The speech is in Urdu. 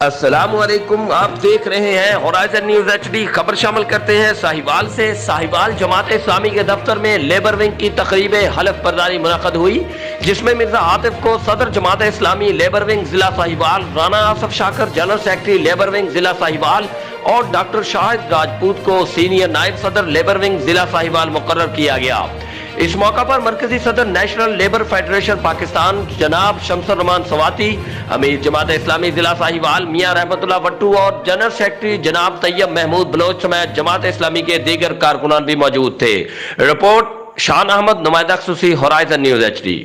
السلام علیکم، آپ دیکھ رہے ہیں ہورائزن نیوز ایچ ڈی۔ خبر شامل کرتے ہیں ساہیوال سے۔ ساہیوال جماعت اسلامی کے دفتر میں لیبر ونگ کی تقریب حلف برداری منعقد ہوئی، جس میں مرزا عاطف کو صدر جماعت اسلامی لیبر ونگ ضلع ساہیوال، رانا آصف شاکر جنرل سیکرٹری لیبر ونگ ضلع ساہیوال اور ڈاکٹر شاہد راجپوت کو سینئر نائب صدر لیبر ونگ ضلع ساہیوال مقرر کیا گیا۔ اس موقع پر مرکزی صدر نیشنل لیبر فیڈریشن پاکستان جناب شمس الرحمان سواتی، امیر جماعت اسلامی ضلع ساہیوال میاں رحمت اللہ وٹو اور جنرل سیکرٹری جناب طیب محمود بلوچ سمیت جماعت اسلامی کے دیگر کارکنان بھی موجود تھے۔ رپورٹ شان احمد، نمائندہ خصوصی ہورائزن نیوز ایچ ڈی۔